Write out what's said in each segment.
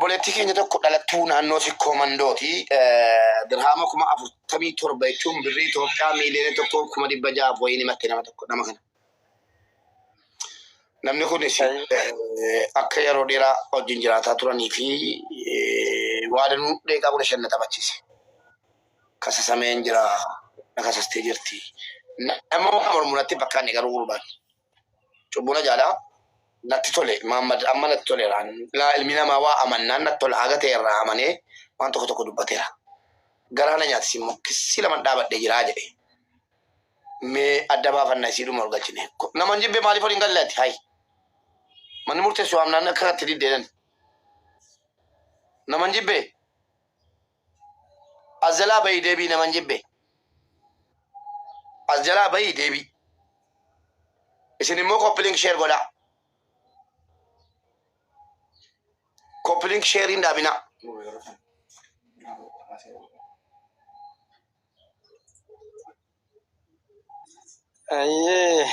obboleettii keenya tokko dhalattuu naannoo sikkoo mandooti dirhama 47 jechuun birrii Itoophiyaa miiliyoona 1,600 wayii himatte nama tokko nama kana. Namni kunis akka yeroo dheeraa wajjin jiraataa turanii fi waadanuu dheeqaa 15 taphachiise. Kasa sameen jira nakasastee jirti. Nama mormunatti bakka inni garuu gurbaan. Cubbuna jaalaa. Natti tole Muhammad amma natti tole la ilmi namaa waa amannaan natti tole haga ta'e irraa amanee waan tokko tokko dubbateera. Garaana nyaatis immoo kissi lama dhaabadhee jiraa jedhe. Mee adda baafannaa isii dhuma argachine. Naman jibbe maaliif waliin gallaati? Hayi. Manni murteessu amnaan akka itti diddeedan. Naman jibbe azjalaa bayii deebii naman jibbe. Azjalaa bayii deebii. Isin immoo koppiliing sheer godhaa. Koppiliing sheeriin dhaabinaa. Ayyee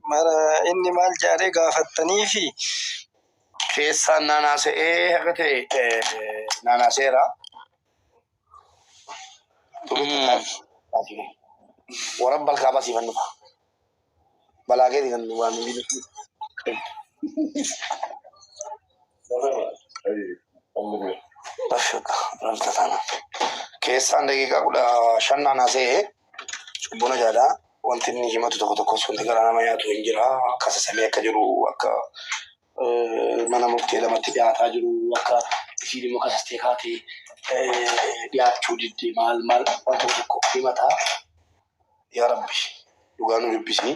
mara inni maal jaaree gaafattanii fi keessaan naanaasa'ee haga ta'e naanaaseera. Warra balkaa basiifan dhufa. Balaa keetii kan waan hin keessaan daqiiqaa 15 naanasee cubbuna jaalaa wanti inni himatu tokko tokkos wanti garaa nama nyaatu hin jira. Akkasa samii akka jiru akka mana murtee lamatti dhiyaataa jiru akka isiin immoo kasastee kaatee dhiyaachuu didde maal waan tokko tokko himataa. Yaa Rabbi dhugaa nu dubbisni.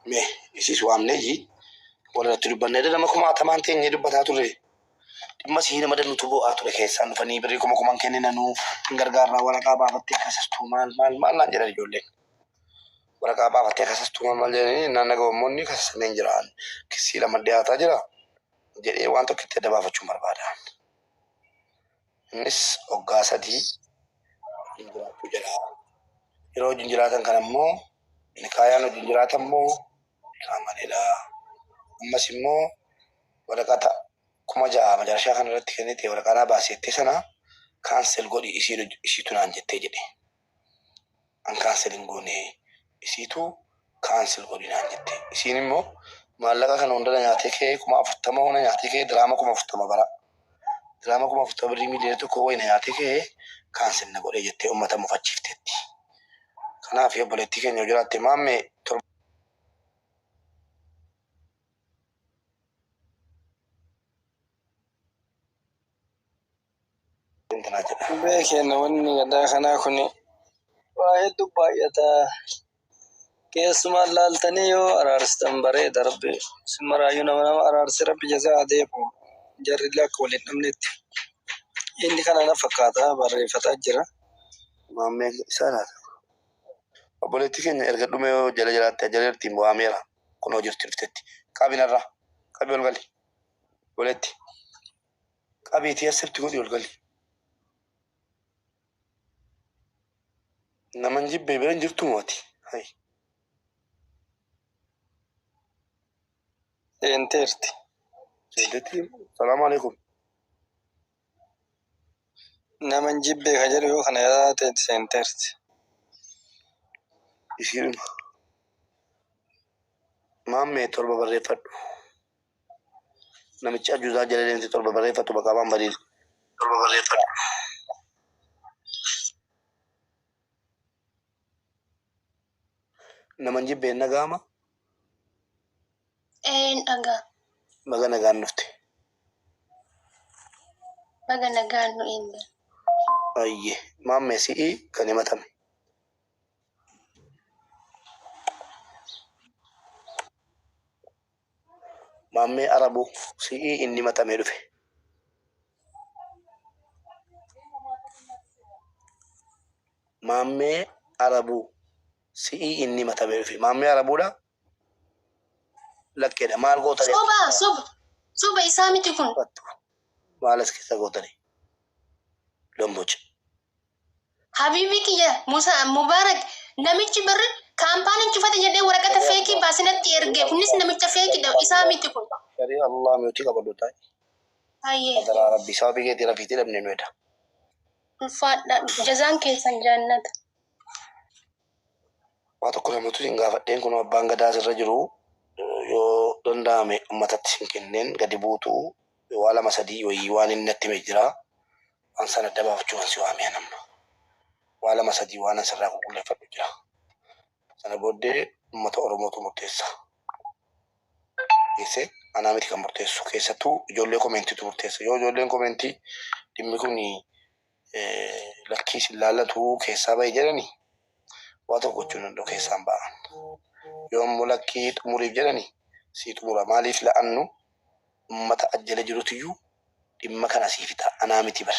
Mee isiis waamneeyi walirratti dubbanne nama 10,000 teenyee dubbataa turre. Dhimma sii nama dannutu bu'aa ture keessaan dhufanii birrii 10,000 kenninanuu hin gargaarraa waraqaa baafattee akkasastuu maal naan jedhan ijoolleen. Waraqaa baafattee akkasastuu maal jedhanii naanna gabammoonni kasasameen jiraan kissii lama dhiyaataa jira jedhee waan tokko itti adda baafachuun barbaada. Innis waggaa 3 jiraachuu jira. Yeroo wajjin jiraatan kan ammoo nikaayaan wajjin jiraatan immoo qaamaadha. Ammas immoo waraqata 6,000 majarshaa kan irratti kennite waraqaa baasettee sana kaansel godhi isiitu naan jettee jedhe. An kaansel hin goone isiitu kaansel godhi naan jette. Isiin immoo maallaqa kana hunda nyaatee kee 40,000 hona nyaatee kee diraama 40,000 bara. Diraama 40,000 birrii miiliyoona 1 wayina nyaatee kee kaansel na godhee jettee uummata mufachiifteetti. Kanaaf obboleettii keenya jiraatte maammee beekeen wanni gadaa kanaa kun waa hedduu baay'ataa. Keessumaan laaltanii yoo araarstan bareeda Rabbi simaraayyuu nama araarsi Rabbi jazaa adeemu jarrillee akka waliin dhabnetti. Inni kana na fakkaata barreeffataa jira. maammee isaa laata. Obboleettii keenya erga dhume yoo jala jiraatte jala ittiin bu'aameera. Kunoo jirti dhuftetti. Qaabinarraa qabii ol gali. Obboleetti qabiitii asirratti godhi ol gali. Naman jibbee bira hin jirtu mooti. Hayi. Seenteerti. Seenteetti. Salaamu alaikum. Naman jibbee ka jedhu yoo kana yaadate seenteerti. Isiinuma. Maammee torba barreeffadhu. Namichi ajjuusaa jala deemte torba barreeffatu bakka waan badiil. Torba barreeffadhu. Naman jibbeen nagaama. Nagaa. Baga nagaan dhufte. Baga nagaan nu eenyu. Ayyee maammee si'ii kan himatame. Maammee Arabuu si'ii inni himatamee dhufe. Maammee Arabuu si'ii inni himatamee dhufe. Maammee Arabuudha. Lakkeedha maal goota Soba isaa miti kun. Maal as keessa gootanii? Lombocha. Habibi kiyya Musa Mubarak namichi barri Kaampaaniin cufate jedhee waraqata feekii baasinatti ergee kunis namicha feekidha isaa miti kun. Dari Allah meuti kabadu tai. Hayyee Adara Rabbi sababi ke tira fiti dabne nueda. ulfaadha jazaan keessan jaannata. Waa tokko namatu sin gaafadheen kun abbaan gadaa sirra jiru yoo danda'ame ummatatti sin kenneen gadi buutu waa lama sadii wayii waan inni natti hime jira waan sana dabaafachuun si waamee namna waa lama sadii waan asirraa qulqulleeffadhu jira sana booddee ummata Oromootu murteessa geesse anaa miti kan murteessu keessattuu ijoollee koomentiitu murteessa yoo ijoolleen koomentii dhimmi kun lakkii si laallatu keessaa bahe jedhani waa tokko gochuun danda'u keessaan ba'an yoo immoo lakkii xumuriif jedhani si xumura maaliif la'annu ummata ajjala jirutiyyuu dhimma kana siifita anaa miti bar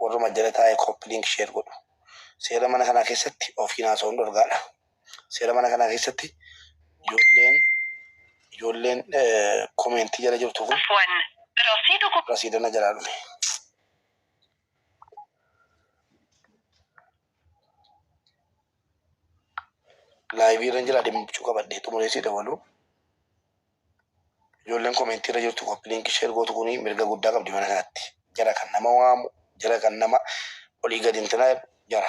warra ajjala taa'ee koppiliink sheer godhu seera mana kanaa keessatti ofiin haasa'uun dhorgaadha seera mana kanaa keessatti ijoolleen koomentii jala jirtu kun rasiidana jalaa dhume laayibii irra jira dhimma bichuu qabadhee xumureesii dabalu ijoolleen koomentii irra jirtu koppiliink sheer gootu kuni mirga guddaa qabdi mana kanatti jara kan nama waamu jara kan nama olii gadi intinaa jara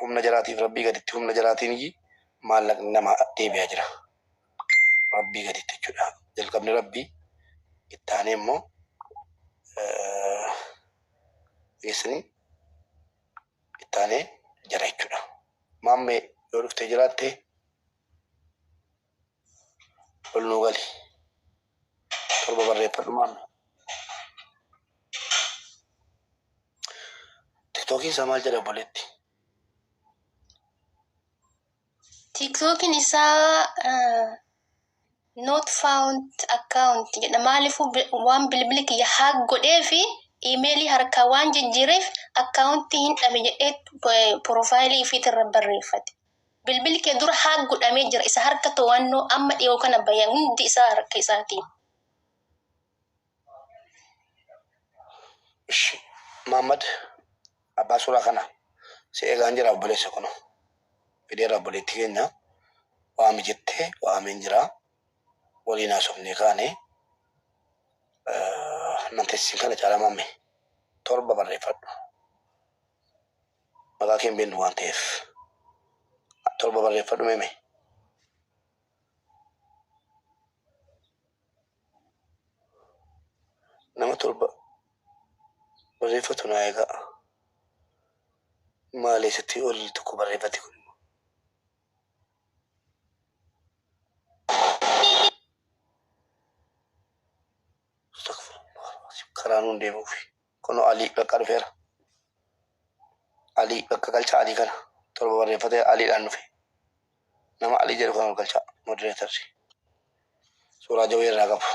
humna jaraatiif rabbii gaditti humna jaraatiin maallaqni nama deebi'aa jira rabbii gaditti jechuudha jalqabni rabbii ittaanee immoo geessanii ittaanee jara jechuudha maammee yoo dhuftee jiraatte ol nuu gali torba barreeffadhu maammee tiktookiin isaa maal jedha boletti TikTokin isaa not found account jedha maaliifuu waan bilbili kiyya haak godhee fi iimeelii harkaa waan jijjiireef akkaawuntii hin dhabe jedhee porofaayilii ifiitirra barreeffate. Bilbili kee dura haak godhamee jira isa harka to'annoo amma dhiyoo kana bayan hundi isaa harka isaatiin. Muhammad abbaa suuraa kana si eegaan jira obboleessa kuno fideera obboleetti keenya waami jettee waamiin jira waliin haasofnee kaane namtessiin kana caalaa mamme torba barreeffadhu maqaa kee hin beeknu waan ta'eef torba barreeffadhu meme nama torba barreeffatu naa eegaa maaliisitti ol tokko barreeffate kun karanuun deemuuf kun alii bakka dhufeera alii bakka galcha alii kana torba barreeffate aliidhaan dhufe nama alii jedhu kan ol galcha modereetarri suuraa jawwee irraa qabu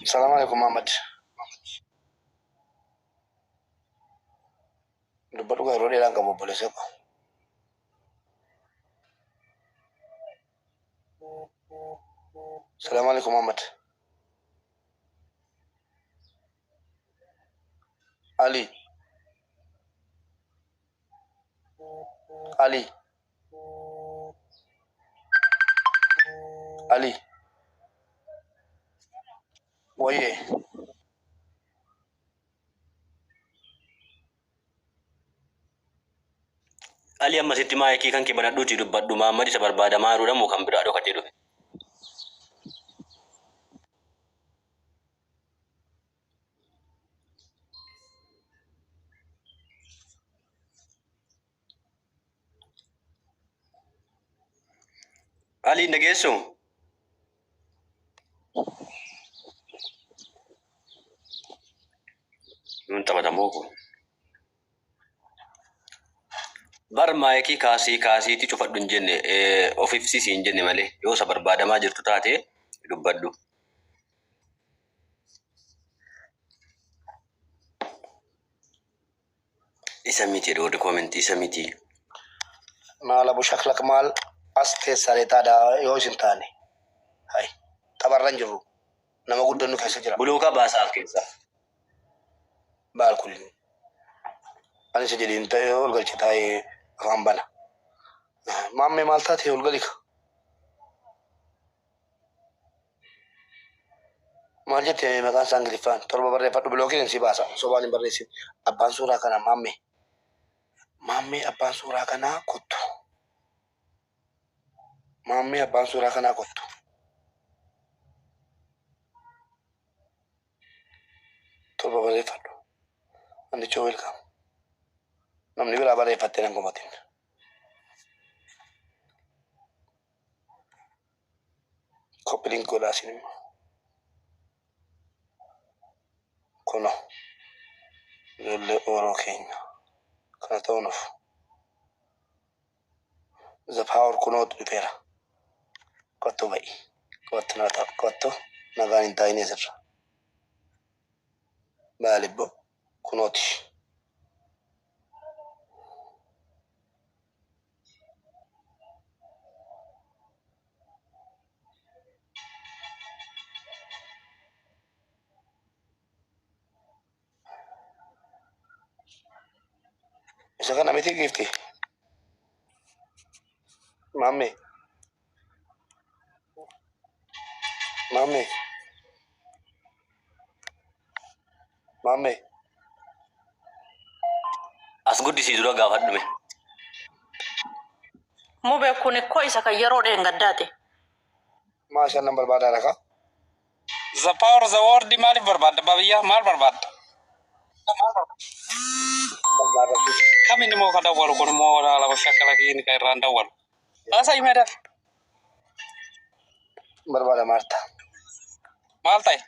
السلام عليكم محمد dubbattu garuu dheeraan qabu obboleessa ko السلام عليكم محمد علي علي علي ويه Ali amma sitti maayikii kan kibbanadhuuti dubbadhu Muhammad isa barbaadamaa jiruudha moo kan biraa dhokatee dhufe. Ali nageessu nun taphatamoo kun bar maayikii kaasiitii cufadhu hin jenne of ibsisii hin jenne malee yoo isa barbaadamaa jirtu taate dubbadhu. Isa miti doodi koomenti isa miti. maal abu shaklak maal as teessaalee taadhaa yoo isin taane hai karaarran jirru nama guddannu keessa jira. Buluuka baasaaf keessa. Baal kulli. Ani isa jedhiin ta'ee ol galchi taa'ee afaan bana. Maammee maal taate ol galika? Maal jettee maqaan isaa Ingiliffaan torba barreeffadhu bilookiin si baasa sobaan hin barreessin. Abbaan suuraa kana maammee. Maammee abbaan suuraa kanaa kottu. Maammee abbaan suuraa kanaa kottu. Torba barreeffadhu. Andichoo welkaam. Namni biraa barreeffattee nan gumatin. Koppiliin godhaa sin immoo. Kuno. Ijoollee ooroo keenya. Kana ta'uunuuf. The power kunootu dhufeera. Kottu ba'i. Kottu nagaan hin taa'in asirra. Baalibbo kunooti. Isa kana miti gifti. Maammee. Maammee. Maammee. As guddisii dura gaafadhume. Mube kun ko isa kan yeroo dheengaddaate. Maashaa nan barbaadaa dhaqa. The power of the word maaliif barbaadda babiyyaa maal barbaadda? Kami ni mau kada walu kun mau ala bashaka lagi ini kayak randa walu. Asa imeda. Barbaada Maarta. Maltai.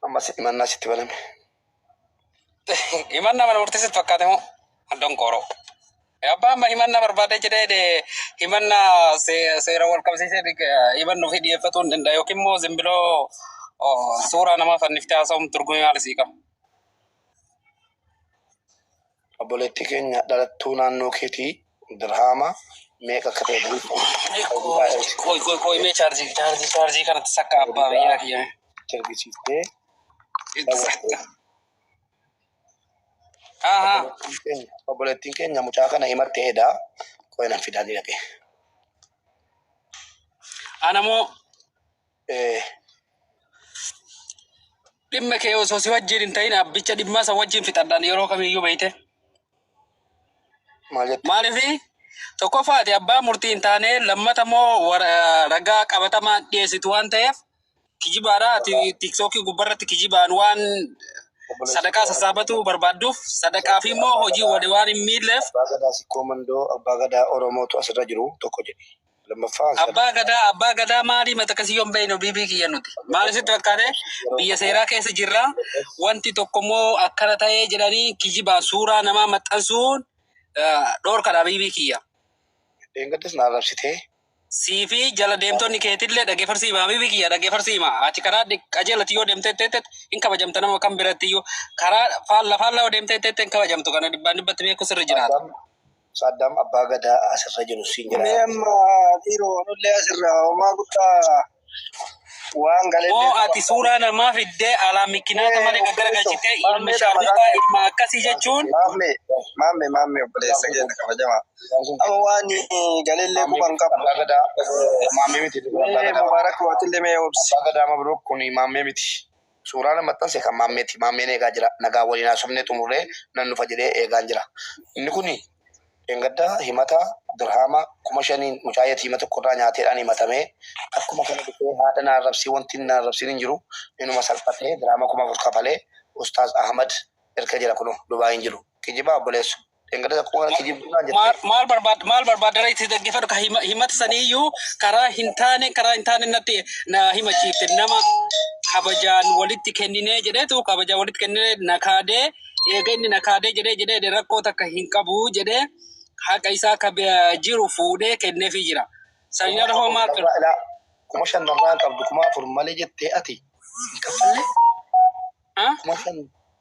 Amma si iman sitti baname. Iman nama murti sit fakkaate mo andong koro. Apa ma iman na barbaade jede de iman na seera wal qabsiise iman nu fidi fatun danda yokin mo zimbilo suura nama fannifte asam turgumi alisi kam. Obboleetti keenya dhalattuu naannoo keetii dirhaama meeqa akka ta'e durii. Koi me charji kana sakka abba biyya kiyya. Chargisiiftee. Obboleettiin keenya mucaa kana himatteedha. Koynan fidanii dhaqe. Anamo dhimma kee osoo si wajjin hin ta'in abbicha dhimma isa wajjin fixadhaan yeroo kamiyyuu beeyte. Maaliif tokkoffaati abbaa murtii hin taane lammata moo ragaa qabatamaa dhiyeessitu waan ta'eef kijibaadha ati tiktookii gubbarratti kijibaan waan sadaqaa sassaabatu barbaadduuf sadaqaa fi immoo hojii wali waan hin miilleef. Abbaa Gadaa Sikkoo Mandoo Abbaa Gadaa Oromootu asirra jiru tokko jedhe. Abbaa Gadaa maali mata kasiyyoon beeyno biibii kiyya nuti. Maali sitti fakkaate biyya seeraa keessa jirra wanti tokko immoo akkana ta'ee jedhanii kijibaa suuraa namaa maxxansuun dhorkadha biibii kiyya. Dheengaddas na arrabsitee. Siifi jala deemtonni keetillee dhaggeeffarsiimaa biibii kiyya dhaggeeffarsiimaa ati karaa qajeelati yoo deemtee hin kabajamta nama kan biratti yoo karaa faalla yoo deemtee hin kabajamtu kana dhibbatti beeku sirri jiraata. Saddam Abbaa Gadaa asirra jiru siin jira. Amma dhiiroo nullee asirra homaa guddaa waan galee. Oo ati suuraa namaa fiddee alaa mikkinaata malee gaggara galchitee ilma shaamuqaa ilma akkasii jechuun. Maammee obboleessa keenya kabajamaa. Amma waan galeellee quban qaba. Abbaa Gadaa maammee miti. Mubaarak waatillee mee obsi. Abbaa Gadaa Mabrook kun maammee miti. Suuraan maxxanse kan maammeeti. Maammeen eegaa jira. Nagaa waliin haasofnee xumurree nan dhufa jedhee eegaa jira. Inni kuni Engadda himata dirhama kuma shaniin mucaa yatiima tokkorraa nyaateedhaan himatamee akkuma kana dhufee haadha naarrabsii wanti naarrabsiin hin jiru inuma salphatee dirhama kuma afur kafalee Ustaaz Ahmad erga jira kuno Dubaay hin jiru. Kijibaa obboleessu. Engadda akkuma kana kijibaa jette. Maal barbaadara itti dhaggeeffadhu himata saniiyyuu karaa hin taane natti na himachiifte nama kabajaan walitti kenninee jedheetu kabajaan walitti kenninee nakaadee eega inni nakaadee jedhee rakkoo takka hin qabu jedhee haqa isaa jiru fuudhee kenneefii jira. Sanyii hoo maal qaba? Kuma shanarraan qabdu kuma afur malee jettee ati hin kaffalle?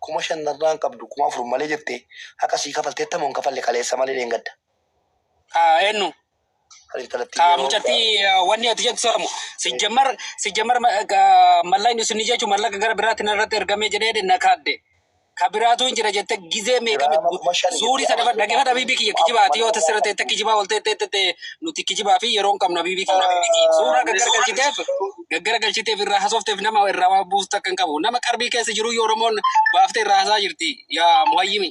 Kuma shanarraan qabdu kuma afur malee jettee haqa sii kafalteetta moo hin kafalle kaleessa malee dheengadda? Eenyu? Hari kalatti Mucatti wanni ati jettu sooramu sijjammar mallayni sunni jechuun mallaqa gara biraatiin irratti ergamee jedhee na kaadde. Kabiraatu hin jira jette gizee meeqa suurii sana dhaggeeffata bibii kiyya kijibaati yoo tasirra ta'e kijibaa ol ta'e nuti kijibaa fi yeroo hin qabnu bibii kiyya suuraa gaggara galchiteef irraa hasoofteef nama irraa waa buustu akka hin qabu nama qarbii keessa jiru yoo Oromoon baaftee irraa hasaa jirti yaa muhayyimi.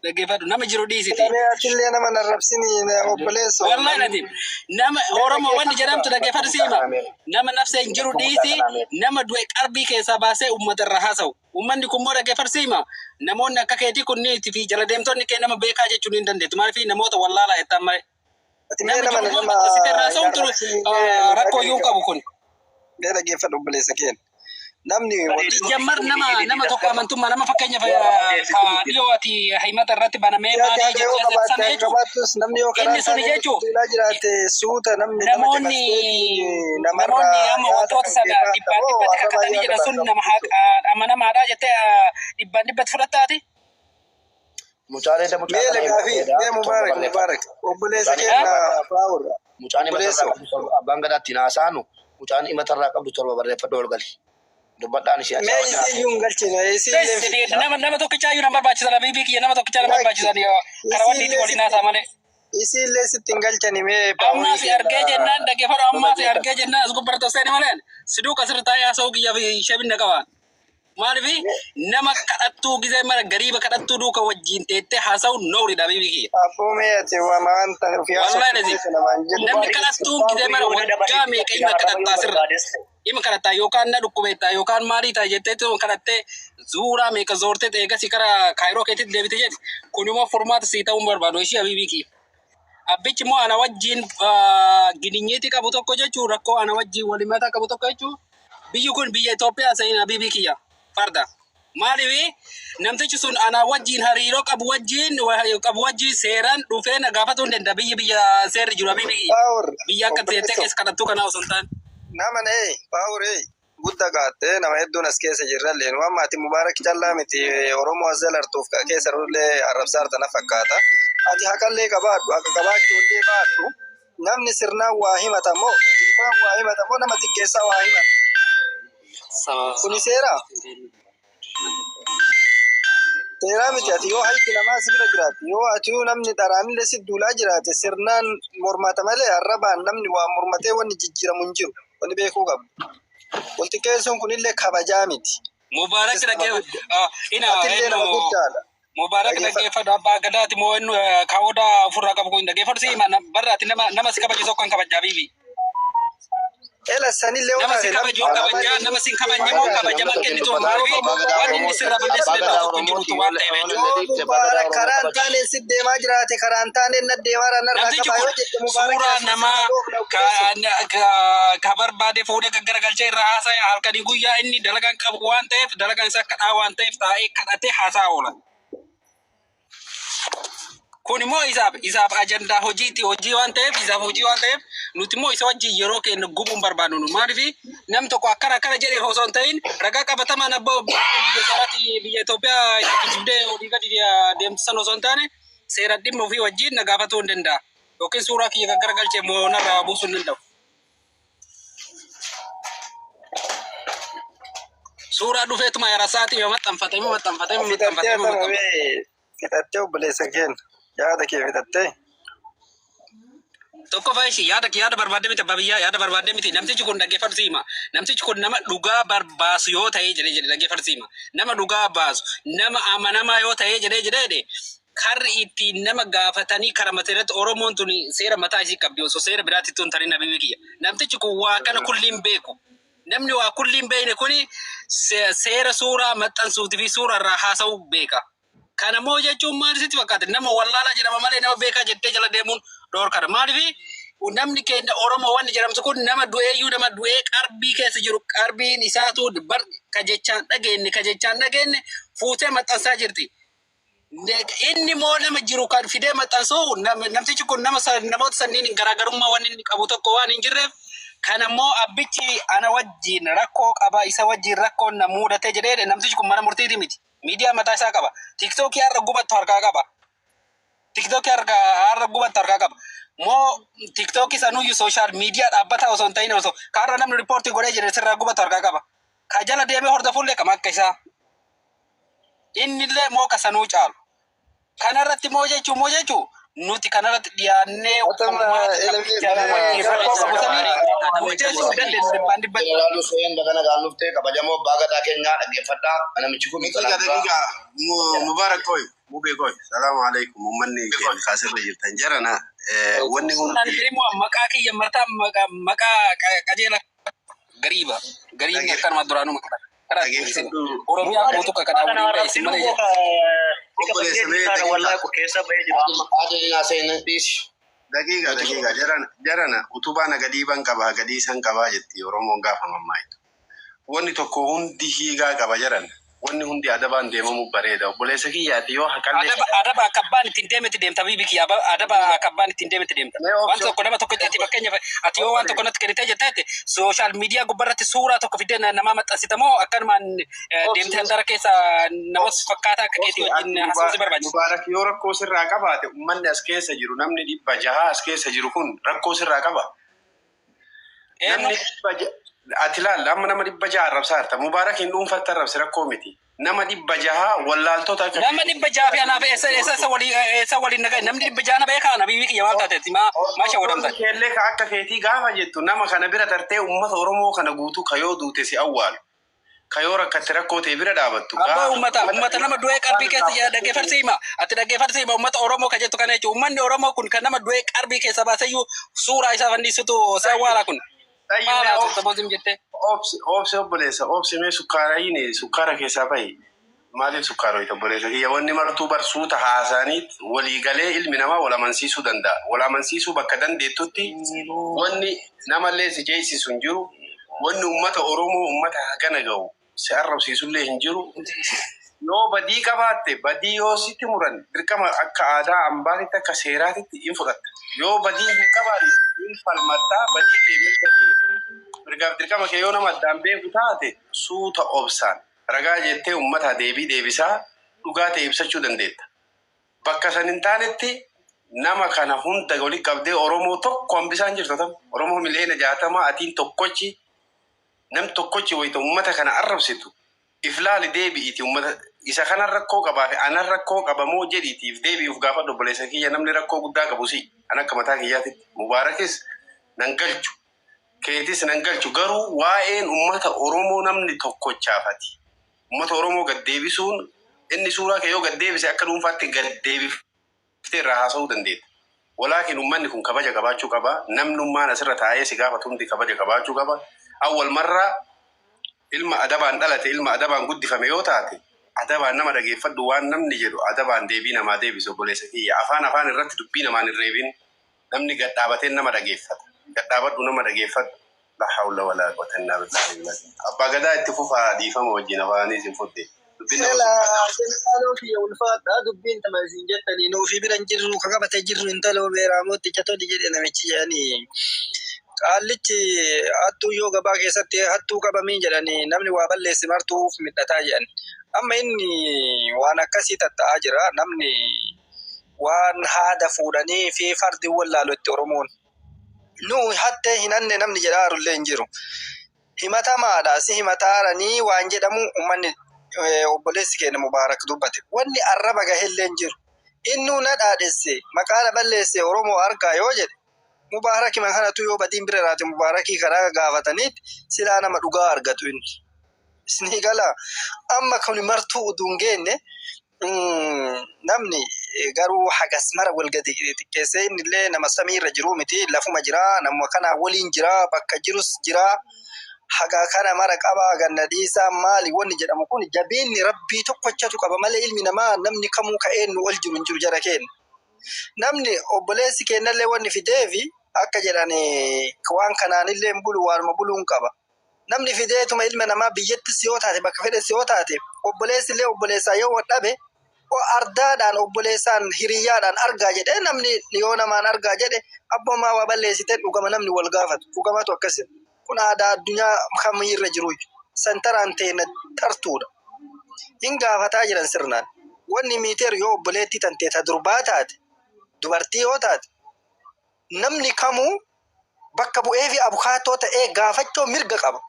Dhaggeeffadhu nama jiru dhiisiti. Illee nama narrabsini obboleessa. Wallahi nadim nama Oromoo wanni jedhamtu dhaggeeffadhu siima nama nafsa hin jiru dhiisi nama du'e qarbii keessaa baasee uummata irraa haasa'u. Uummanni kun moo dhaggeeffadhu siima namoonni akka keetii kunniiti fi jala deemtonni kee nama beekaa jechuun hin dandeettu maaliif namoota wallaalaa jettaan malee. Nama siterraa sa'umtu rakkoo iyyuu qabu kun. Mee dhaggeeffadhu obboleessa keenya. Namni jammar nama tokko amantummaa nama fakkeenyaaf dhiyoo ati himata irratti banamee maalii jechuudha sana jechuudha. Inni sun jechuudha namoonni amma wantoota sana dhibbatti kakatanii jedhan sun nama amanamaadha jettee dhibbatti fudhattaati. Mucaalee da mee mubaarak obboleessa keenya faawurra. Mucaan abbaan gadaatti naasaanu mucaan himatarraa qabdu torba barreeffadhu ol gali. Dubbadhaan ishee Mee isiyyuu hin galchine nama tokkichaayyuu nama barbaachisa bibii kiyya nama tokkichaa nama barbaachisan karaa wanniiti waliin haasaa malee. Isiillee sitti hin galchani mee ammaas argee jennaan dhaggeeffadhu ammaas argee jennaan as gubbarra tossee ni maleen siduu kasirra taa'ee haasa'uu kiyyaa fi ishee binna qabaan. Maaliif nama kadhattuu gizee mara gariiba kadhattuu duuka wajjin teettee haasa'u nooriidha bibii kiyya. Abboomee ati waan ta'uuf namni kadhattuu gizee mara waggaa meeqa ima kadhattaa sirra. Ima kadhattaa yookaan na dhukkubeettaa yookaan maalii ta'a jettee kadhattee zuuraa meeqa zoortee eegasii karaa kaayiroo keetitti deebite jedhi kun immoo furmaata sii ta'uun barbaadu ishee bibii kiyya. Abbichi immoo ana wajjin gidinyeetii qabu tokko jechuun rakkoo ana wajjin walimataa qabu tokko jechuun biyyi kun biyya Itoophiyaa seenaa bibii kiyya. Farda maaliif namtichi sun ana wajjin hariiroo qabu wajjin seeraan dhufee na gaafatu hin danda'a biyya seerri jiru biyya akka teettee keessa kadhattuu kana osoo hin taane. Nama baawuree guddaa gaattee nama hedduun as keessa jirrallee waan maatii mubaarak callaa miti Oromoo as jalartuuf keessa irrullee arrabsaartana fakkaata. Ati haqallee qabaadhu akka qabaachuullee baadhu namni sirnaan waa himata moo nama xiqqeessaa waa himata. Kuni seeraa? Seeraa miti ati yoo hayti namaa si bira jiraate yoo ati namni daraanillee si duulaa jiraate sirnaan mormata malee arrabaan namni waa mormatee wanni jijjiiramu hin jiru wanni beekuu qabu. Walxiqqeessuun kunillee kabajaa miti. Mubaarak dhaggeeffadhu abbaa gadaati moo inni kaawwadaa ofirraa qabu kun dhaggeeffadhu si barraati nama si kabachiisu kan kabajaa bibi. Ela sanillee nama si kabajuu kabajaa nama si kabajee moo kabajaman kennitu maaliif waan inni sirra balleessu irraa tokko hin jirutu waan ta'eef karaan taane si deemaa jiraate karaan taane na deemaa narraa qabaa yoo jette suuraa namaa ka barbaade fuudhee gaggaragalchee irraa haasa'e halkanii guyyaa inni dalagaan qabu waan ta'eef dalagaan isaa kadhaa waan ta'eef taa'ee kadhatee haasaa oolan. Kun immoo isaaf ajandaa hojii waan ta'eef nuti immoo isa wajjin yeroo keenya gubuun barbaadnu maaliif nam tokko akkana jedhee osoo hin ta'in ragaa qabatamaan abbaa biyya isaatti biyya Itoophiyaa itti jibdee olii gadi deemsisan osoo hin taane seera dhimma ofii wajjin na gaafatuu hin danda'a yookiin suuraa kiyya gaggaragalchee moo narraa buusuu hin danda'u. Suuraa dhufeetuma yarasaatii maxxanfatee. Fixattee obboleessa keenya. Yaada kee fixattee. Tokko faayishi yaada barbaadde miti abbaa biyyaa yaada barbaadde miti namtichi kun dhaggeeffatu siima namtichi kun nama dhugaa barbaasu yoo ta'ee jedhee dhaggeeffatu siima nama dhugaa baasu nama amanamaa yoo ta'ee jedhee karri ittiin nama gaafatanii karamate irratti Oromoon tuni seera mataa isii qabdi osoo seera biraatti tun tarin nabii kiyya namtichi kun waa kana kulliin beeku namni waa kulliin beekne kuni seera suuraa maxxansuutii fi suuraa irraa haasa'uu beeka. Kana moo jechuun maal sitti fakkaate nama wallaalaa jedhama malee nama beekaa jettee jala deemuun dhoorkadha maaliif namni keenya Oromoo wanni jedhamtu kun nama du'ee qarbii keessa jiru qarbiin isaatu ka jechaan dhageenye fuutee maxxansaa jirti. Inni moo nama jiru kan fidee maxxansuu namtichi kun namoota sanniin garaagarummaa wanni inni qabu tokko waan hin jirreef kana moo abbichi ana wajjin rakkoo qaba isa wajjin rakkoon na mudatee jedhee namtichi kun mana murtiiti miti. Media mataa isaa qaba. TikTok har'a gubattu harkaa qaba. Moo TikTok isanuyyuu social media dhaabbata osoo hin ta'in osoo kaarra namni riippoortii godhee jira sirraa gubatu harkaa qaba. Ka jala deemee hordofullee kama akka isaa. Innillee moo kasanuu caalu. Kanarratti moo jechuu nuti kanarratti dhiyaannee Ilaalu seen bakana gaaluftee kabajamoo abbaa gadaa keenyaa dhaggeeffadhaa. Namichi kun daqiiqa Mubarak koy mubee koy salaamu alaikum ummanni keenya kaasirra jirtan jarana wanni kun maqaa kiyya mataa maqaa qajeela gariiba gariibni akkanuma duraanuu maqaa Oromiyaa guutuu kakadhaa waliin isin malee daqiiqa jarana utubaa nagadiiban qabaa gadiisan qabaa jetti Oromoon gaafa mammaayitu wanni tokko hundi hiigaa qaba jaran wanni hundi adabaan deemamu bareeda obboleessa kiyyaati yoo haqallee adaba akabbaan ittiin deemeti deemta bibi kiyya adaba akabbaan ittiin deemeti deemta waan tokko nama tokko ati fakkeenyaaf ati yoo waan tokko natti kennitee jettee sooshaal miidiyaa gubbarratti suuraa tokko fidee namaa maxxansitamoo akkanumaan deemtee handara keessa namas fakkaataa akka keetii wajjin haasawuusi barbaachisa. Mubaarak yoo rakkoo sirraa qabaate ummanni as keessa jiru namni 600 as keessa jiru kun rakkoo sirraa qaba. Namni ati laal amma nama 600 arrabsaarta Mubaarak hin dhuunfatta arrabsi rakkoo miti nama 600 wallaaltota nama 600 fi anaaf eessa waliin nagaa namni 600 na beekaa na bibi kiyya waan taatetti maasha wadamta keellee ka akka keetii gaafa jettu nama kana bira tartee ummata Oromoo kana guutuu kayoo duute si awwaalu kayoo rakkatti rakkoo ta'e bira dhaabattu abbaa ummata nama du'ee qalbii keessa dhaggeeffarsiima ati dhaggeeffarsiima ummata Oromoo ka jettu kana jechuun ummanni Oromoo kun kan nama du'ee qalbii keessa baasayyuu suuraa isaa fannisutu si awwaala kun Obsi obboleessa obsi mee sukkaara keessaa bahi maaliif sukkaarooyita obboleessa kiyya wanni martuu barsuuta haasaaniit walii galee ilmi namaa wal amansiisuu danda'a wal amansiisuu bakka dandeettutti wanni namallee si jeesisu hin jiru wanni ummata Oromoo ummata hagana ga'u si arrabsiisullee hin jiru yoo badii qabaatte badii yoo sitti muran dirqama akka aadaa ambaatitti akka seeraatitti hin fudhatta yoo badii hin qabaanne hin falmattaa badii kee mirgaaf dirqama kee yoo nama addaan beeku taate suuta obsaan ragaa jettee ummata deebisaa dhugaa ta'e ibsachuu dandeetta. Bakka san hin taanetti nama kana hunda walitti qabdee Oromoo tokko hambisaan jirtu tam Oromoo miliyoona 60 atiin tokkochi nam tokkochi wayita ummata kana arrabsitu iflaali deebi'iti ummata isa kana rakkoo qabaa fi anan rakkoo qabamoo jedhiitiif deebi'uuf gaafa obboleessa kiyya namni rakkoo guddaa qabu si an akka mataa kiyyaatti Mubaarakis nan galchu keetis nan galchu garuu waa'een ummata Oromoo namni tokkochaafati ummata Oromoo gad deebisuun inni suuraa kee yoo gad deebise akka dhuunfaatti gad deebiftee irraa haasa'uu dandeetta. Walaakin ummanni kun kabaja qabaachuu qaba namnummaan asirra taa'ee si gaafatu hundi kabaja qabaachuu qaba. Awwal marraa ilma adabaan dhalate ilma adabaan guddifame yoo taate adabaan nama dhageeffadhu waan namni jedhu adabaan deebii namaa deebisu obboleessa kiyya afaan irratti dubbii namaan hin reebin namni gad dhaabatee nama dhageeffata gad dhaabadhu nama dhageeffadhu la hawla wala quwwata illa billah abbaa gadaa itti fufaa dhiifama wajjin afaanii sin fudde Jeneraalo fi ulfaadha dubbiin tama isin jettanii nuufi biran jirru ka qabatee jirru intaloo beeraamotti chatoli jedhe namichi jedhanii qaallichi hattuu yoo gabaa keessatti hattuu qabamii jedhanii namni waa balleessi martuuf midhataa jedhan amma inni waan akkasii tatta'aa jira namni waan haada fuudhanii fi fardi wallaalu itti Oromoon nu hattee hinanne namni jedhaarullee hin jiru himatamaadha si himataaranii waan jedhamu ummanni obboleessi keenya Mubaarak dubbate wanni arraba gaheellee hin jiru innuu na dhaadhesse maqaa balleesse Oromoo argaa yoo jedhe Mubaarak man kanatu yoo badiin bira raate Mubaarakii karaa gaafataniit silaa nama dhugaa argatu inni isni gala amma kun martuu uduun geenne namni garuu hagas mara walgadi xiqqeessee innillee nama samiirra jiru miti lafuma jira nama kana waliin jira bakka jirus jira haga kana mara qaba ganna dhiisaa maali wanni jedhamu kun jabeenni rabbii tokkochatu qaba malee ilmi namaa namni kamuu ka'eennu ol jiru hin jiru jara keenya namni obboleessi keenyallee wanni fideefi akka jedhani waan kanaanillee bulu waanuma buluun qaba namni fideetuma ilma namaa biyyattis yoo taate bakka fedhes yoo taate obboleessillee obboleessaa yoo dhabe ardaadhaan obboleessaan hiriyyaadhaan argaa jedhe namni yoo namaan argaa jedhe abboomaa waa balleessite dhugama namni wal gaafatu dhugamatu akkasi kun aadaa addunyaa kamiirra jiru santaraan ta'e tartuudha hin gaafataa jiran sirnaan wanni miiteer yoo obboleetti tantee ta durbaa taate dubartii yoo taate namni kamuu bakka bu'ee fi abukaatoo ta'ee gaafachuu mirga qaba.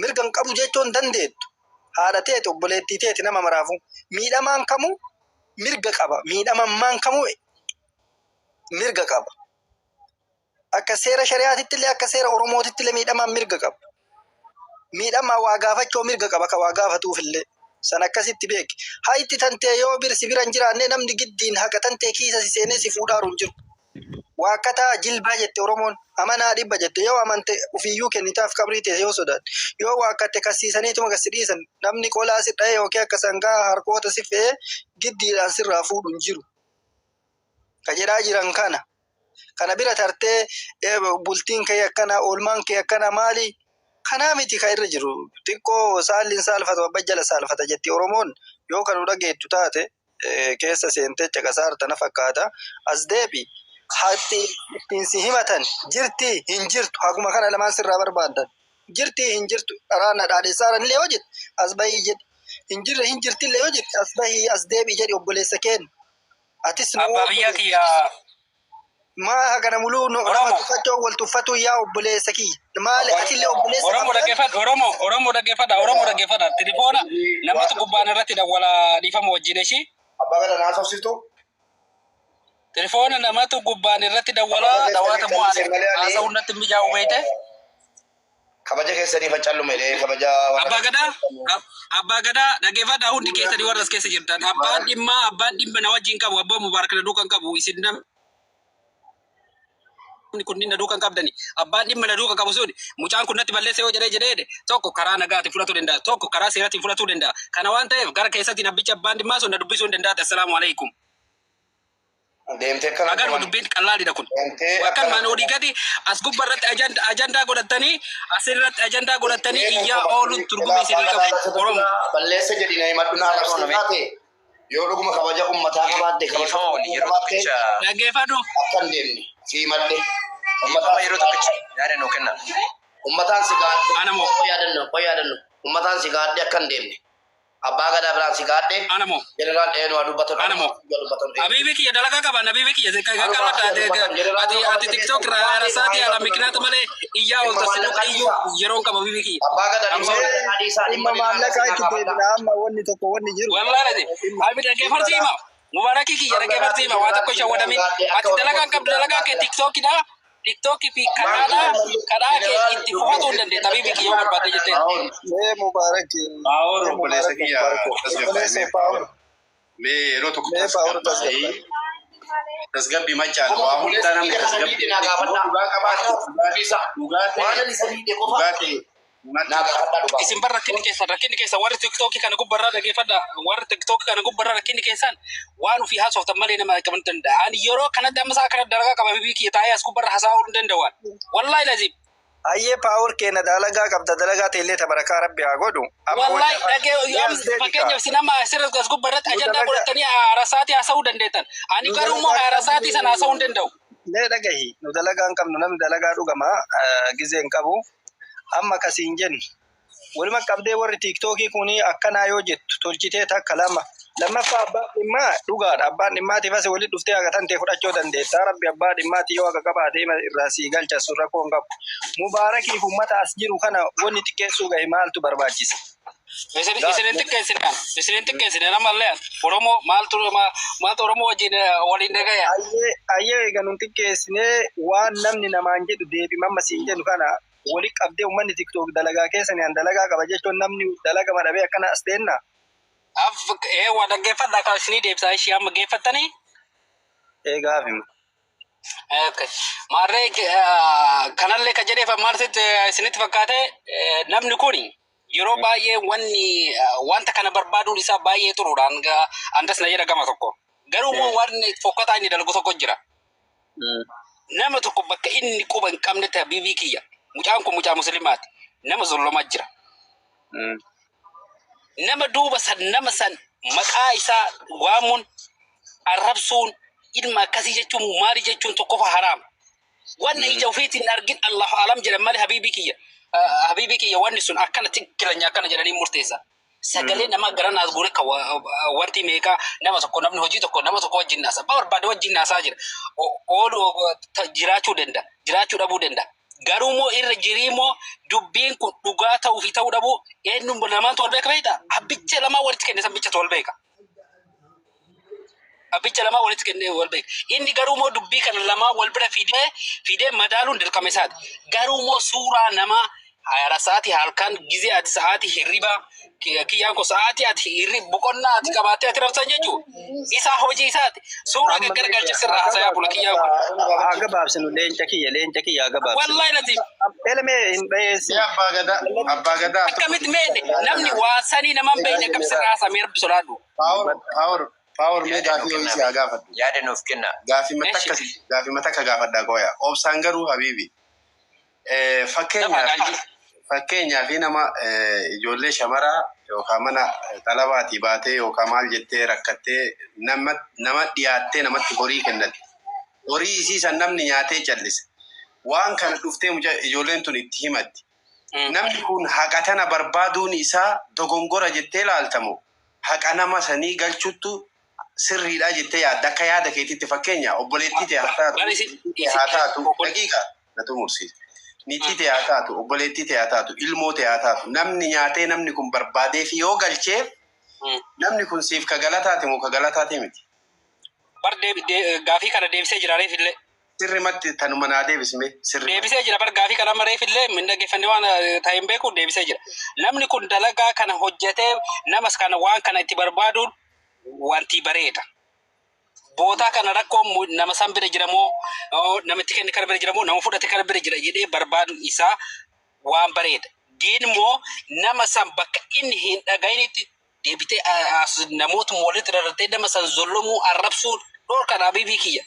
Mirga hin qabu jechuun dandeettu. Haadha teeti obboleettii teeti nama maraafu miidhamaan kamuu mirga qaba. Miidhamammaan kamuu mirga qaba. Akka seera shari'aatitti illee akka seera Oromootitti illee miidhamaan mirga qaba. Miidhamaa waa gaafachuu mirga qaba ka waa gaafatuuf illee. San akkasitti beeki. Hayti tantee yoo birsi bira hin jiraanne namni giddiin haqa tantee kiisa si seenee si fuudhaaru hin jiru. Waa akkataa jilbaa jette Oromoon amanaa dhibba jette yoo amante ufiyyuu kennitaaf qabrii teesse yoo sodaate yoo waa akkatte kassiisaniituma gassi dhiisan namni qolaa si dha'ee yookiin akka sangaa harkoota si fe'ee giddiidhaan sirraa fuudhu hin jiru. Ka jedhaa jiran kana bira tartee bultiin kee akkana oolmaan kee akkana maali? Kanaa miti ka irra jiru xiqqoo saalliin saalfatu abba jala saalfata jetti Oromoon yoo kan dhageettu taate keessa seentee caqasaarta na fakkaata as deebi. Hatti ittiin si himatan jirti hin jirtu haguma kana lamaan sirraa barbaadan jirti hin jirtu araana dhaadheessaaran illee yoo jette as bahii jedhi hin jirre hin jirti illee yoo jette as bahii as deebii jedhi obboleessa keen atis Abbaa biyya kiyya maa hagana muluu nama tuffachoo wal tuffatu yaa obboleessa kiyya maali ati illee obboleessa Oromoo dhaggeeffadha tilifoona namatu gubbaan irratti dawwala dhiifama wajjin ishii Abbaa Gadaa naasofsiistu. Telefoona namatu gubbaan irratti dawwala dawaata bu'aan haasa hundatti mijaa'u beekte. Kabaja keessanii faccallu meedhee kabaja. Abbaa Gadaa dhaggeeffadha hundi keessanii warra as keessa jirtan. Abbaan dhimma na wajjin qabu abbaa Mubaarak na duukan qabu isin kunniin na duukan qabdani. Abbaan dhimma na duukan qabu suni mucaan kun natti balleessa yoo jedhee tokko karaa nagaatiin fudhatuu danda'a tokko karaa seeraatiin fudhatuu danda'a. Kana waan ta'eef gara keessatti nabbicha abbaan dhimmaa sun na dubbisuu hin danda'a. Assalaamu alaikum. Deemtee kana agar dubbiin qallaadha kun akkan maan odii gadi as gubbarratti ajandaa godhatanii asirratti ajandaa godhatanii iyyaa oolu turgumee isinii qabu Oromoo balleessa jedhina himadhuna arrabsiifaate yoo dhuguma kabaja ummataa qabaadde dhaggeeffadhu akkan deemne si himadhe ummataa yeroo tokkichi yaada nuu kenna. ummataan si gaadhe qoyaadanno ummataan si gaadhe akkan deemne Abbaa Gadaa biraan si gaadhe anamo jeneraal dheenu dubbatan anamo habibi kiyya dalagaa qaban habibi kiyya ati tiktok rasaati ala miknaata malee iyyaa ol tasinu iyyuu yeroon qaba habibi kiyya Abbaa Gadaa dhimma maallaqaa itti deebina amma wanni tokko wanni jiru. wallahi habibi dhaggeeffarsiima mubaaraki kiyya dhaggeeffarsiima waa tokko shawwadami ati dalagaan qabdu dalagaa kee tiktokidha. TikTok fi kadhaa kee itti fufatu hin dandeetta habibi kiyya barbaadde jettee. Mubaarak. Paawur obboleessa kiyya tasgabbaa'ee. Mee yeroo tokko tasgabbii machaan waa hunda namni tasgabbii dhugaa qabaatu dhugaatii isin bar rakkinni keessa warri tiktookii kana gubbarraa dhaggeeffadha warri tiktookii kana gubbarraa rakkinni keessan waan ofii haasoftan malee nama qaban danda'a ani yeroo kanatti amma isaa kana dalagaa qaba habibi kiyya taa'ee as gubbarra hasaa'uu hin danda'an wallahi lazim. Ayyee paawur keenya dalagaa qabda dalagaa teellee tabarakaa rabbi haa godhu. Wallahi fakkeenyaaf sinama asirratti as gubbarratti ajandaa godhatanii haarasaatii haasa'uu dandeettan ani garuu immoo haarasaatii sana haasa'uu hin danda'u. Lee dhagahi nu dalagaa hin qabnu namni dalagaa dhugama gizee hin qabu. Amma kasiin jennu waluma qabdee warri tiiktookii kuni akkanaa yoo jettu tolchitee takka lammaffaa abbaan dhimmaa dhugaadha abbaan dhimmaatiif as walitti dhuftee haga tantee fudhachuu dandeetta rabbi abbaa dhimmaati yoo haga qabaatee irraa sii galcha sun rakkoo hin qabu mubaarakiif ummata as jiru kana wanni xiqqeessuu gahe maaltu barbaachisa. Isinin xiqqeessine namallee Oromoo maaltu Oromoo wajjin waliin dhagaya. Ayyee egaa nun xiqqeessinee waan namni namaan jedhu deebi mamma siin jedhu kana wali qabdee uummanni tiktok dalagaa keessanii an dalagaa qaba jechuun namni dalaga madhabee akkana as teenna. Waa dhaggeeffadhaa kan isinii deebisaa ishii amma geeffattanii. Eegaaf hima. Maarree kanallee kan jedheef maarsitti isinitti fakkaate namni kun yeroo baay'ee wanta kana barbaaduun isaa baay'ee turuudhaan andas na jedha gama tokko. Garuu immoo waan fokkataa inni dalagu tokko jira. Nama tokko bakka inni quba hin qabne ta'e habibi kiyya. Mucaan kun mucaa musliimaati. Nama zullumaa jira. Nama duuba nama san maqaa isaa waamuun arrabsuun ilma akkasii jechuun maali jechuun tokkofa haraam. Wanna ija ofiitiin argin Allahu alam jedhan malee habibi kiyya wanni sun akkana tikkiranya akkana jedhanii murteessa. Sagalee nama gara naas guure ka wanti meeqa nama tokko namni hojii tokko nama tokko wajjin naasa. Barbaade wajjin naasaa jira. Oolu jiraachuu danda'a. Jiraachuu dhabuu danda'a. Garuu moo irra jirii moo dubbiin kun dhugaa ta'uu fi ta'uu dhabuu eenyuun lamaantu wal beeka beektaa? Abbicha lamaa walitti kenne sabbichatu wal beeka. Abbicha lamaa walitti kenne wal beeka. Inni garuu moo dubbii kana lamaa wal bira fidee madaaluun dirqama isaati. Garuu moo suuraa namaa hayara saati halkan gize ati saati hirriba kiyyaan ko saati ati hirrib boqonnaa ati qabaatee ati rabsan jechuudha. Isaa hojii isaati. Suuraa gaggargalcha sirraa hasayaa bula kiyyaan kun. Haga baabsinu leenca kiyya haga baabsinu. Wallahi nati. Elmee hin beesi. Abbaa gadaa. Akkamitti meedhe namni waa sanii naman beekne akkam sirraa hasamee rabbi sodaadhu. Power mee gaafii ho'isi haa gaafadhu. Yaada nuuf kenna. Gaafii matakka gaafadhaa gooya. Obsaan garuu habiibi. Fakkeenyaaf nama ijoollee shamaraa yookaan mana talabaatii baatee yookaan maal jettee rakkattee nama dhiyaattee namatti horii kennate. Horii isiisan namni nyaatee callise. Waan kana dhuftee ijoolleen tun itti himatti. Namni kun haqa tana barbaaduun isaa dogongora jettee laaltamu. Haqa nama sanii galchuttu sirriidha jettee yaadda. Akka yaada keetiitti fakkeenya obboleettii haa taatu daqiiqa na xumursiisa. Niitii haa taatu obboleettii haa taatu ilmoo haa taatu namni nyaatee namni kun barbaadee fi yoo galcheef namni kun siif ka galataati moo ka galataati miti. Bar gaafii kana deebisee jira reefillee. Sirrimatti tanuma naa deebisme sirri. Deebisee jira bar gaafii kana reefillee min dhaggeeffannee waan ta'een beeku deebisee jira. Namni kun dalagaa kana hojjetee namas kana waan kana itti barbaaduun wanti bareeda. Boota kana rakkoo nama san bira jira moo namatti kenne kana bira jira moo nama fudhate kana bira jira jedhee barbaaduun isaa waan bareeda. Diin moo nama san bakka inni hin dhaga'initti deebitee namoota walitti rarratee nama san zollomuu arrabsuu dhorkan habiibii kiyya.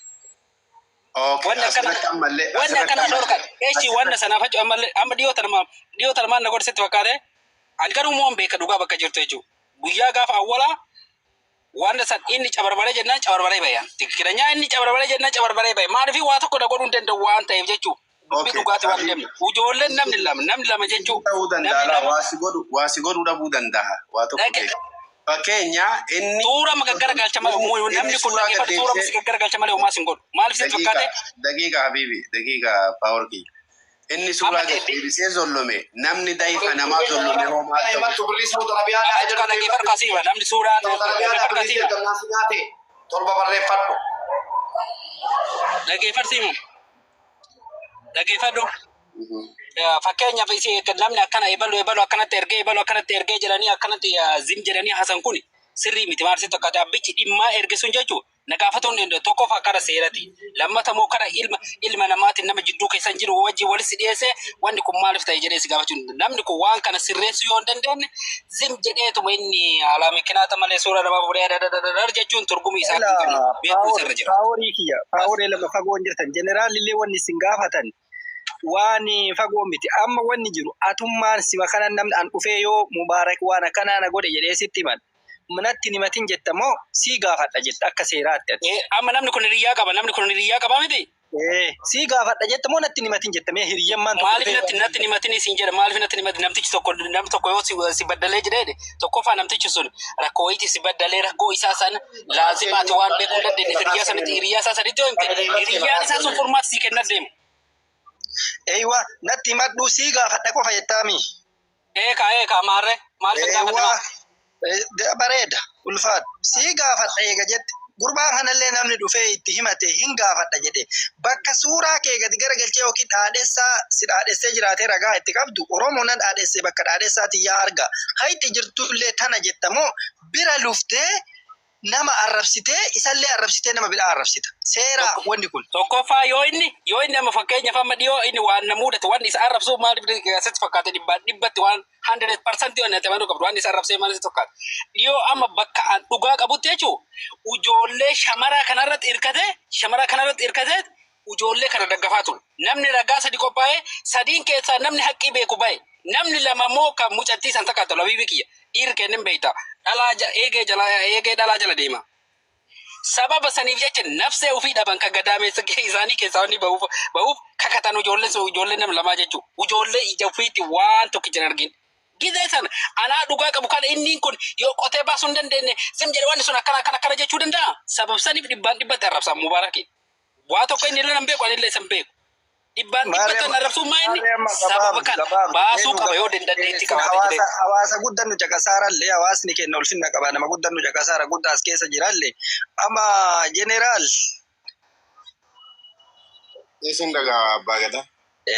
Wanna kana dhorkan. Eechi wanna sanaaf hacu amma dhiyoo tarmaan na godhisetti fakkaate ani garuu moo beeka dhugaa bakka jirtu jechuudha. Guyyaa gaafa awwalaa wanda san inni cabarbare jennaan cabarbare bayan tikiranya inni cabarbare jennaan cabarbare bayan maaliif waa tokko da godhuu danda'u waan ta'eef jechuu dubbi dhugaati waan deemne ujoolleen namni lama jechuu ta'uu danda'a waa si godhuu dhabuu danda'a waa tokko fakkeenya inni suura magaggara galcha malee namni kun suura magaggara galcha malee homaa sin godhu maaliif sin fakkaate daqiiqa habiibi daqiiqa power key inni suuraa deebisee zollome namni daa'ifa namaa zollome homaa ta'u. Namni suuraa torba barreeffadhu. Dhaggeeffadhu. Fakkeenyaaf namni akkana eebalu akkanatti ergee jedhanii akkanatti zim jedhanii hasan kun sirrii miti maal sitti akkaataa abbichi dhimmaa ergisuun jechuudha. Nagaafatuun danda'u tokkoof akkana seerati. Lammata moo kana ilma namaatiin nama jidduu keessan jiru wajjin walitti dhiyeessee wanni kun maaliif ta'e jedhee si gaafachuun namni kun waan kana sirreessuu yoo hin dandeenye zim jedheetuma inni alaamii kinaata malee suura nama fudhee jechuun turgumii isaa beekuu irra jira. Paaworii lama fagoo jirtan jeneraalillee wanni isin gaafatan waan fagoo miti amma wanni jiru atummaan sima kana namni an dhufee yoo mubaarak waan akkanaa na godhe jedhee sitti himan. Manatti nimatiin jettamoo sii gaafadha jetta akka seeraatti ati. Amma namni kun hiriyaa qaba miti. Sii gaafadha jettamoo natti nimatiin jettamee hiriyyammaan tokko. Maaliif natti nimatiin siin jedha maaliif natti nimatiin namtichi tokko yoo si baddalee jedhee tokkoffaa namtichi sun rakkoo itti si baddalee rakkoo isaa san laazimaati waan beekuu dandeenye hiriyaa isaa sanitti yoo himte hiriyyaan isaa sun furmaata sii kenna deemu. Eeywa natti himadhuu sii gaafadha qofa jettaami. Eeka maarree maaliif gaafadha? Bareeda ulfaadhu sii gaafadha eega jette gurbaa kanallee namni dhufee itti himate hin gaafadha jedhe bakka suuraa kee gadi garagalchee yookiin dhaadheessaa si dhaadheessee jiraatee ragaa itti qabdu Oromoo nan dhaadheessee bakka dhaadheessaati yaa arga hayti jirtullee tana jettamoo bira luftee nama arrabsitee isallee arrabsitee nama biraa arrabsita seera wanni kun tokkoffaa yoo inni amma fakkeenyaaf amma dhiyoo inni waan namuudhate waan isa arrabsuu maaliif keessatti fakkaate dhibbatti waan 100% waan natti amanuu qabdu waan isa arrabsee maaliif tokkaate dhiyoo amma bakka dhugaa qabutti jechuun ujoollee shamara kanarratti hirkate ujoollee kana daggafaa ture namni ragaa sadi qophaa'ee sadiin keessaa namni haqqii beeku bahe namni lama moo kan mucattii san takkaatu labiibii kiyya dhiirri kennin beeyta eegee dhalaa jala deema. Sababa saniif jecha nafsee ofii dhaban kan gadaameessa isaanii keessaa wanni bahuuf kakatan ijoollee nama lamaa jechuudha. Ijoollee ija ofiitti waan tokkicha hin argin. Gizee sana anaa dhugaa qabu kana inni kun yoo qotee baasuu hin dandeenye sim jedhe waan sun akkana jechuu danda'a. Sabab saniif dhibbaan dhibbatti arrabsaa Mubaaraki. Waa tokko inni illee nan beeku ani illee san beeku. Dhibbaan dhibbatti arrabsuu maa inni sababa kana baasuu qaba yoo dandeettii qabaate jedhee. Hawaasa guddaa nu caqasaarallee hawaasni kenna ulfinna qaba nama guddaa nu caqasaara guddaa as keessa jirallee amma jeneraal. Isin dagaa abbaa gadaa.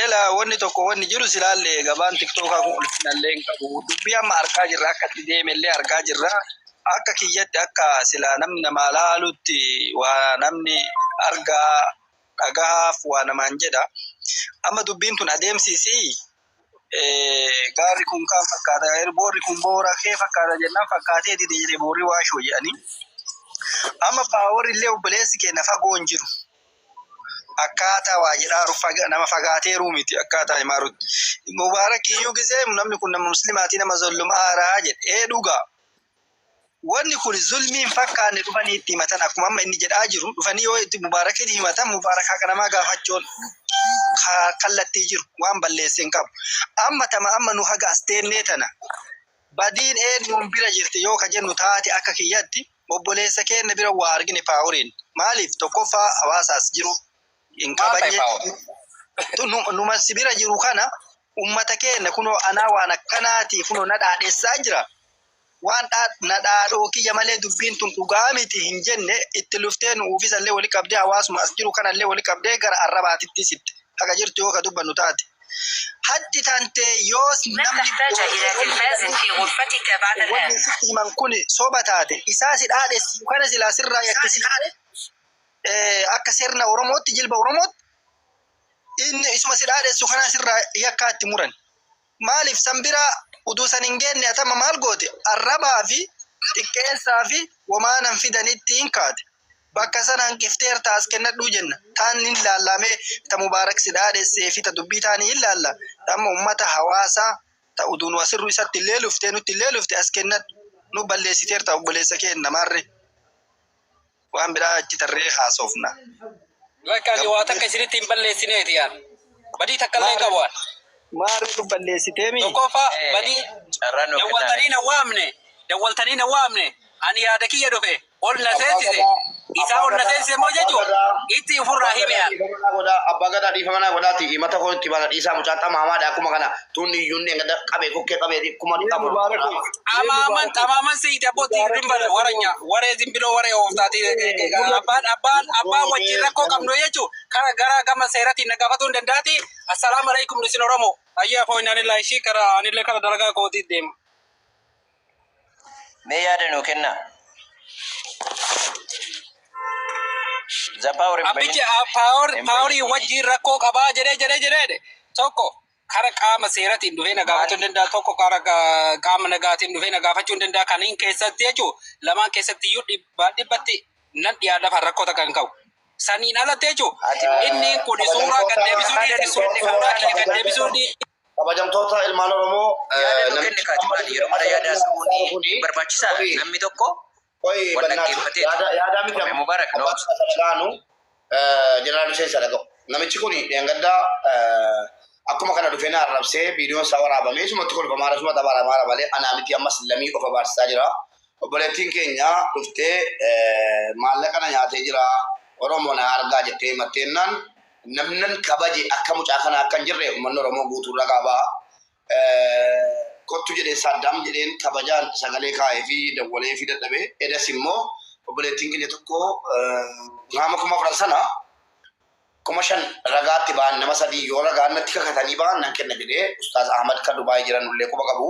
Ela wanni tokko wanni jiru silaalle gabaan TikTokaa kun ulfinallee hin qabu. Dubbii amma argaa jirra akka itti deemellee argaa jirra. Akka kiyyatti akka sila namni nama laalutti waa namni argaa dhagaaf waa namaan jedha. Amma dubbiin tun adeemsisi gaarri kun kan fakkaata boorri kun boora kee fakkaata jennaan fakkaatee dide jedhee boorri waa shoo jedhanii. Amma paaworii illee obboleessi kenna fagoo hin jiru. Akkaataa waa jedhaa nama fagaateeru miti akkaataa himaarutti. Mubaarak iyyuu gisee namni kun nama muslimaatii nama zulmaaraa jedhee dhugaa. Wanni kun zulmiin fakkaanne dhufanii itti himatan akkuma amma inni jedhaa jiru dhufanii yoo itti Mubaarakitti himatan Mubaarak akka namaa gaafachuun kallattii jiru waan balleessee hin qabu. Amma nu haga asteennee tana badiin eenyuun bira jirti yoo ka jennu taate akka kiyyatti obboleessa keenya bira waa argine paawuriin maaliif tokkoffaa hawaasaas jiru. In kabanye numa sibira jiru kana ummata keenya kuno anaa waan akkanaati kuno nadhaadheessaa jira waan nadhaadhoo kiyya malee dubbiin tun dhugaa miti hin jenne itti luftee nu ufisallee wali qabdee hawaasuma as jiru kanallee wali qabdee gara arrabaatitti sitte haga jirtu yoo ka dubbannu taate haddi tante yoos namni wanni sitti himan kun soba taate isaa si dhaadheessu kana silaa sirraa yakkisi akka sirna Oromootti jilba Oromootti inni isuma si dhaadheessu kana sirraa yakkaatti muran. Maaliif sanbira uduu san hin geenne atama maal goote arrabaa fi xiqqeessaa fi wamaanan fidanitti hin kaate. Bakka sana hanqifteer taas kennadhuu jenna. Taan hin laallamee ta Mubaarak si dhaadheessee fi ta dubbii taanii hin laalla. Amma uummata hawaasaa ta uduun wasirru isatti illee luftee nutti illee lufte as kennadhu nu balleessiteer ta obboleessa kenna marre. Waan biraa achi tarree haasofna. Lakkaani waa takka isinitti hin balleessineeti yaan. Badii takka illee qabu waan. Maarri nu balleessiteemi. Tokkoffaa badii dawwaltanii na waamne ani yaada kiyya dhufe ol na seensise isaa ol na seensise moo jechuun itti ofirraa himee abbaa gadaa dhiifamana godhaati himata koo itti bana dhiisaa mucaataa maamaadha akkuma kana tunni iyyuun qabee kokkee qabee kuma ni qabu. Amaaman siite abbootii dimbala waranya waree zimbiroo waree ooftaati abbaan wajjin rakkoo qabnu jechuun kara gara gama seeratiin na gaafatuu hin dandaati. Assalaamu alaikum isin Oromoo. Ayyaa fooyyinaan illaa ishii kara anillee kara dalagaa kootiif deema. Me yaada nuu kenna. Abbichi paaworii wajjin rakkoo qabaa jedhee tokko kara qaama seeratiin dhufee na gaafachuu hin danda'a tokko kara qaama nagaatiin dhufee na gaafachuu hin danda'a kaniin keessatti jechuun lamaan keessatti iyyuu dhibbatti nan dhiyaadhaaf rakkoo takka hin qabu. Saniin alatti jechuun inni kun suuraa gaddeebisuu Kabajamtoota ilmaan Oromoo yaada nu kenne kaajubaan yeroo mara yaada suunii barbaachisaa namni tokko wal dhaggeeffatee yaada miti Mubaarak laanu jeneraal Hussein Sadaqoo namichi kun deengaddaa akkuma kana dhufee na arrabsee viidiyoon isaa waraabamee sumatti kolfamaara suma tabaaramaara malee anaa miti ammas lamii qofa baarsisaa jira. Obboleettiin keenya dhuftee maallaqa na nyaatee jira Oromoo na argaa jettee himatteennaan namnan kabaje akka mucaa kana akka hin jirre uummanni Oromoo guutuurra qabaa. Kottu jedhee Saddam jedheen kabajaan sagalee kaa'ee fi dawwalee fi dadhabee edas immoo obboleettiin keenya tokko nama kuma afran sana kuma shan ragaatti ba'an nama sadii yoo ragaan natti kakatanii ba'an nan kenna jedhee Ustaaz Ahmad kan Dubaay jiran ullee quba qabu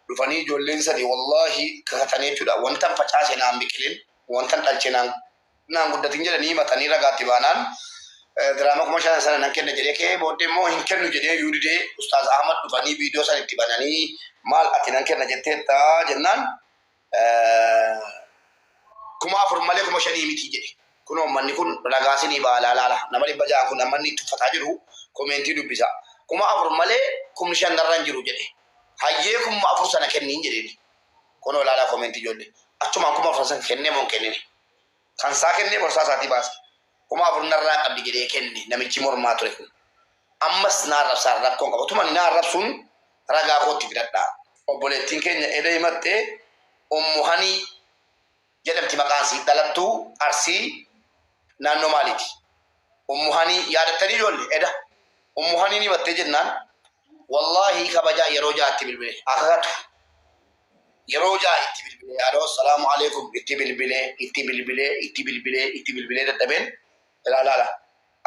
dhufanii ijoolleen sadii wallaahi kakatanii jechuudha wantan facaase naan biqileen wantan dhalche naan guddatin jedhanii himatanii ragaatti baanaan drama kuma shan sana nan kenna jedhee kee booddee immoo hin kennu jedhee yuudidee Ustaaz Ahmad dhufanii viidiyoo san itti bananii maal ati nan kenna jetteetta jennaan kuma afur malee kuma shanii miti jedhe. Kun uummanni kun ragaasinii baalaalaala nama dhibba ja'a kun ammanni itti uffataa jiru koomeentii dubbisa. Kuma afur malee kumni shan narra hin jiru jedhe. Hayyee kuma afur sana kenniin jedheeni. Kun olaalaa koomeentii ijoollee. Achumaan kuma afur sana kennee moo hin kennine. Kan isaa kennee borsaa isaatii baase. Kuma afur narraa qabdi jedhee kenne namichi mormaa ture kun. Ammas naa arrabsaa rakkoon qaba. Utuma naa arrabsuun ragaa kootti fidadhaa. obboleettiin keenya edda himattee ummuhanii jedhamti maqaansi dhalattuu Arsii naannoo maaliiti? Ummuhanii yaadattanii ijoollee edda ummuhanii ni himattee jennaan wallahi kabajaa yeroo jaatti bilbile akakatu yeroo jaa itti bilbile yaadoo salaamu alaikum itti bilbile dadhabeen ilaalaala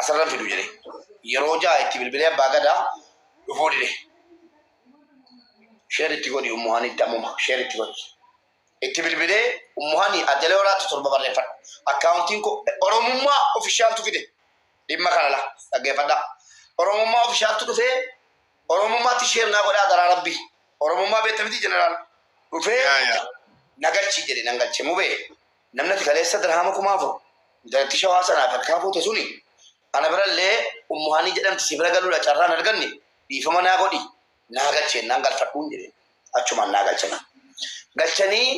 asirran fidu jedhe yeroo jaa itti bilbile abbaa gadaa dhufuu dide sheeritti godhi ummuhaniitti ammuma sheeritti godhi itti bilbilee ummuhanii ajjalee waraatti torba barreeffadha akkaawuntiin ko oromummaa ofishaaltu fide dhimma kana la dhaggeeffadha oromummaa ofishaaltu dhufee oromummaatti sheer naa godhaa daraa rabbi oromummaa beektamiti jeneraal dhufee nagalchi jedhe nagalche mubee namnati kaleessa dirhama kumaafo dalatti shawaa sanaa fakkaa fuute suni ana birallee ummuhanii jedhamti si bira galuudha carraan arganne dhiifama naa godhi nagalche nagalfadhuun jedhe achumaan nagalchana galchanii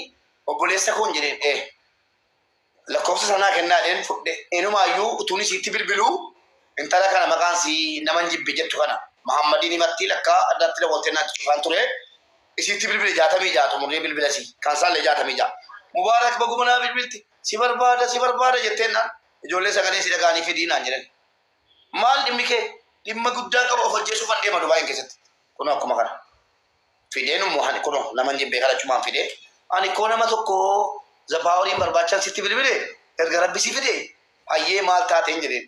obboleessa koon jedheen lakkoofsa sanaa kennaadheen fudhe enumaayyuu utuun isiitti bilbiluu intala kana maqaan si naman jibbe jettu kana Muhammadin himatti lakkaa addaatti dabaltee naatti cufaan ture isiitti bilbile 66 xumuree bilbila si kan saalle 66 mubaarak baguma naa bilbilti si barbaada jetteen naan ijoollee sagalee si dhagaanii fidii naan jedhan maal dhimmi kee dhimma guddaa qaba of ajjeesuuf an deema Dubaayii keessatti kun akkuma kana fideen ummuhani kuno naman jibbe kana cumaan fidee ani koo nama tokko zafaaworiin barbaachan sitti bilbile erga rabbi si fide hayyee maal taateen jedheen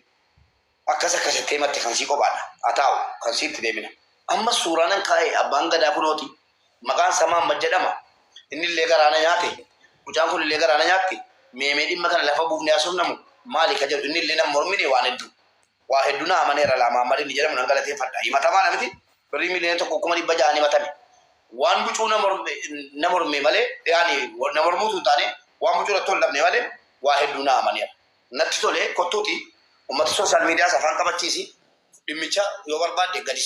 akkas akkasitti himatti kan sii kophaadha haa ta'u kan siitti deemina amma suuraanan kaa'ee abbaan gadaa kunooti maqaan samaan majjedhama inni illee garaana nyaate mucaan kun illee garaana nyaatte meemee dhimma kana lafa buufnee asumnamu maali ka jedhu inni illee nam mormine waa hedduu na amaneera laa Muhammadin jedhamu nan galateeffadha himatamaa namiti birrii miliyoona tokko 600 himatame waan bucuu na morme malee yaani na mormuutu hin taane waan bucuu irratti ol dhabne malee waa hedduu na amaneera natti tole kottuuti ummata sooshaal miidiyaa afaan qabachiisi dhimmicha yoo barbaadde gadi